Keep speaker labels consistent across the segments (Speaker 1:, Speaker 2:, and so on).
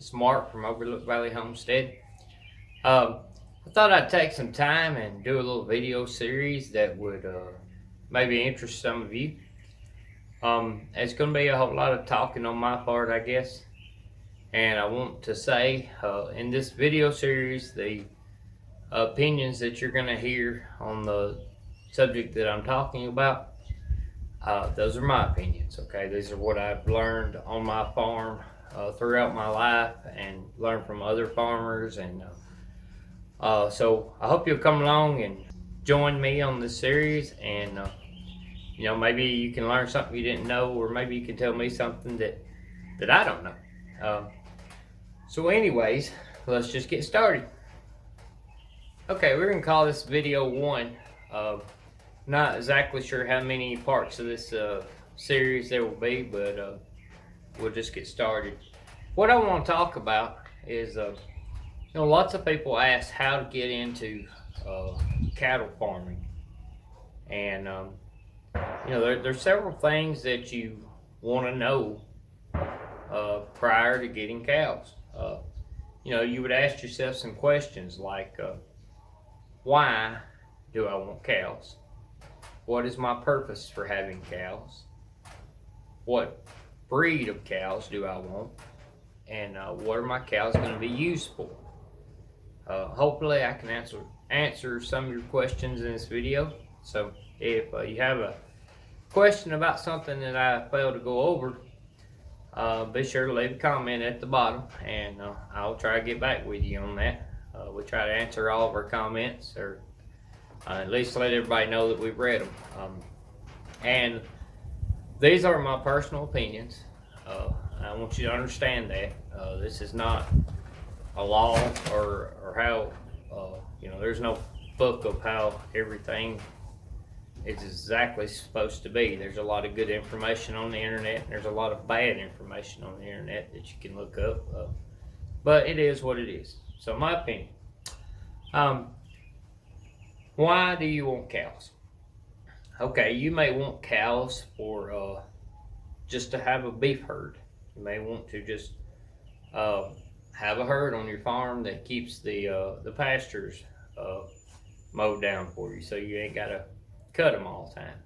Speaker 1: It's Mark from Overlook Valley Homestead. I thought I'd take some time and do a little video series that would maybe interest some of you. It's going to be a whole lot of talking on my part, I guess. And I want to say in this video series, the opinions that you're going to hear on the subject that I'm talking about, those are my opinions, okay? These are what I've learned on my farm throughout my life and learned from other farmers. And so I hope you'll come along and join me on this series, and maybe you can learn something you didn't know, or maybe you can tell me something that I don't know. So anyways, let's just get started. Okay, we're gonna call this video 1. Not exactly sure how many parts of this series there will be, but we'll just get started. What I want to talk about is, lots of people ask how to get into cattle farming, and there's several things that you want to know prior to getting cows. You would ask yourself some questions like, why do I want cows? What is my purpose for having cows? What breed of cows do I want? And what are my cows going to be used for? Hopefully I can answer some of your questions in this video. So if you have a question about something that I failed to go over, be sure to leave a comment at the bottom, and I'll try to get back with you on that. We try to answer all of our comments, or at least let everybody know that we've read them. And these are my personal opinions. I want you to understand that this is not a law or how there's no book of how everything is exactly supposed to be. There's a lot of good information on the internet, and there's a lot of bad information on the internet that you can look up, but it is what it is. So my opinion, why do you want cows? Okay, you may want cows for just to have a beef herd. You may want to just have a herd on your farm that keeps the pastures mowed down for you, so you ain't got to cut them all the time.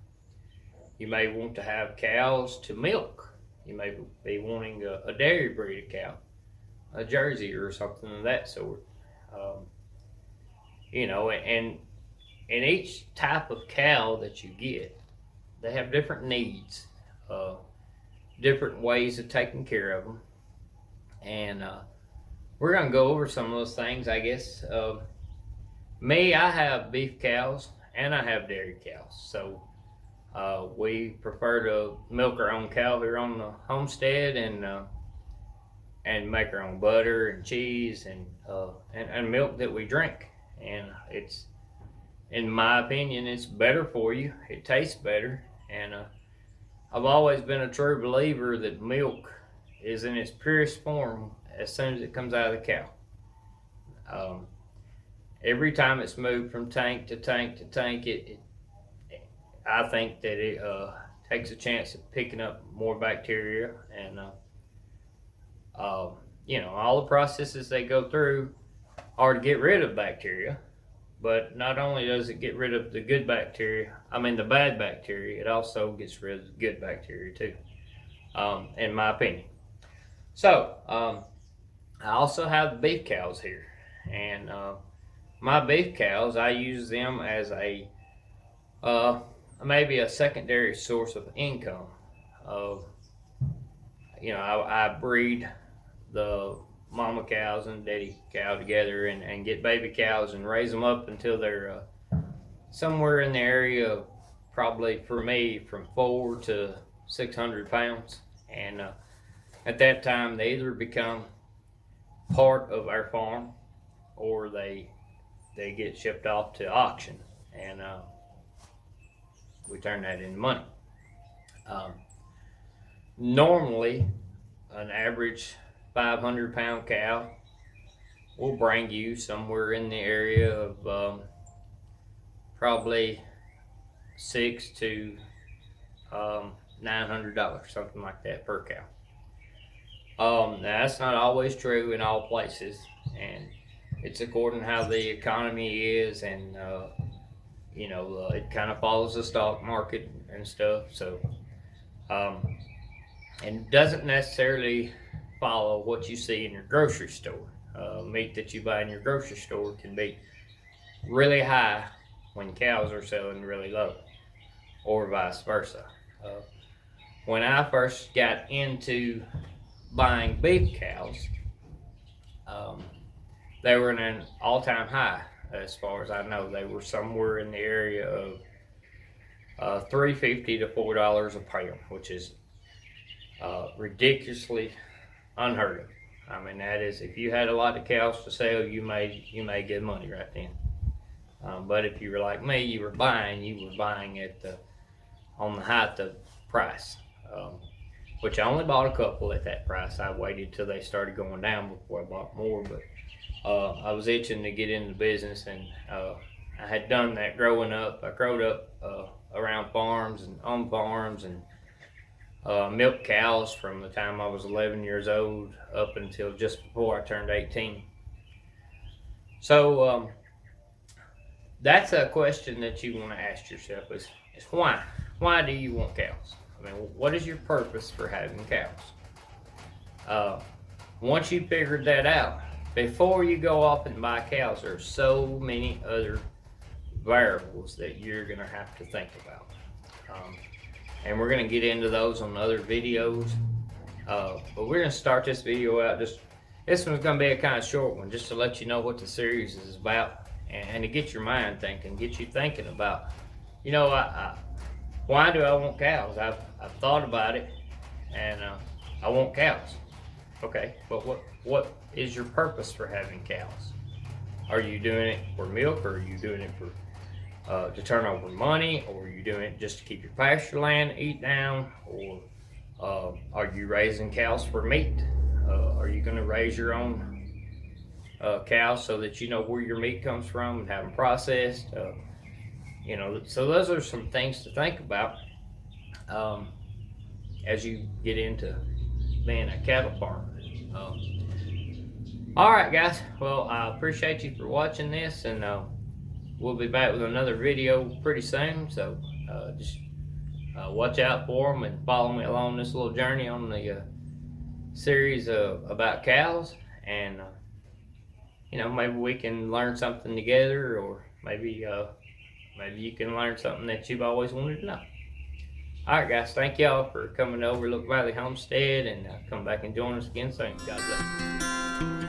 Speaker 1: You may want to have cows to milk. You may be wanting a dairy breed of cow, a Jersey or something of that sort. And each type of cow that you get, they have different needs, different ways of taking care of them, and we're gonna go over some of those things, I guess. Me, I have beef cows and I have dairy cows, so we prefer to milk our own cow here on the homestead, and make our own butter and cheese and milk that we drink. And it's, in my opinion, it's better for you. It tastes better, and I've always been a true believer that milk is in its purest form as soon as it comes out of the cow. Every time it's moved from tank to tank to tank, I think that it takes a chance of picking up more bacteria, and all the processes they go through are to get rid of bacteria. But not only does it get rid of the good bacteria, the bad bacteria, it also gets rid of the good bacteria too, in my opinion. So I also have the beef cows here, and my beef cows, I use them as a maybe a secondary source of income. I breed the mama cows and daddy cow together, and get baby cows and raise them up until they're somewhere in the area of, probably for me, from 4 to 600 pounds. And at that time, they either become part of our farm, or they get shipped off to auction, and we turn that into money. Normally, an average 500-pound cow will bring you somewhere in the area of probably $600 to $900, something like that, per cow. Now that's not always true in all places, and it's according to how the economy is, and it kind of follows the stock market and stuff. So, um, and doesn't necessarily follow what you see in your grocery store. Meat that you buy in your grocery store can be really high when cows are selling really low, or vice versa. Uh, when I first got into buying beef cows, um, they were in an all-time high. As far as I know, they were somewhere in the area of $3.50 to $4 a pound, which is ridiculously unheard of. I mean, that is, if you had a lot of cows to sell, you made good money right then. But if you were like me, you were buying at on the height of price, which I only bought a couple at that price. I waited till they started going down before I bought more, but I was itching to get into the business, and I had done that growing up. I grew up around farms and on farms, and milked cows from the time I was 11 years old up until just before I turned 18. So that's a question that you want to ask yourself is why? Why do you want cows? I mean, what is your purpose for having cows? Once you figured that out, before you go off and buy cows, there are so many other variables that you're going to have to think about. And we're going to get into those on other videos. But we're going to start this video out. This one's going to be a kind of short one, just to let you know what the series is about, and to get your mind thinking, get you thinking about, why do I want cows? I've thought about it, and I want cows. Okay, but what is your purpose for having cows? Are you doing it for milk, or are you doing it for to turn over money, or are you doing it just to keep your pasture land eat down, or are you raising cows for meat? Are you going to raise your own cows so that you know where your meat comes from and have them processed? So those are some things to think about as you get into being a cattle farmer. All right, guys. Well, I appreciate you for watching this, and we'll be back with another video pretty soon. So just watch out for them and follow me along this little journey on the series about cows, and maybe we can learn something together, or maybe you can learn something that you've always wanted to know. All right, guys. Thank y'all for coming to Overlook Valley Homestead, and come back and join us again soon. God bless.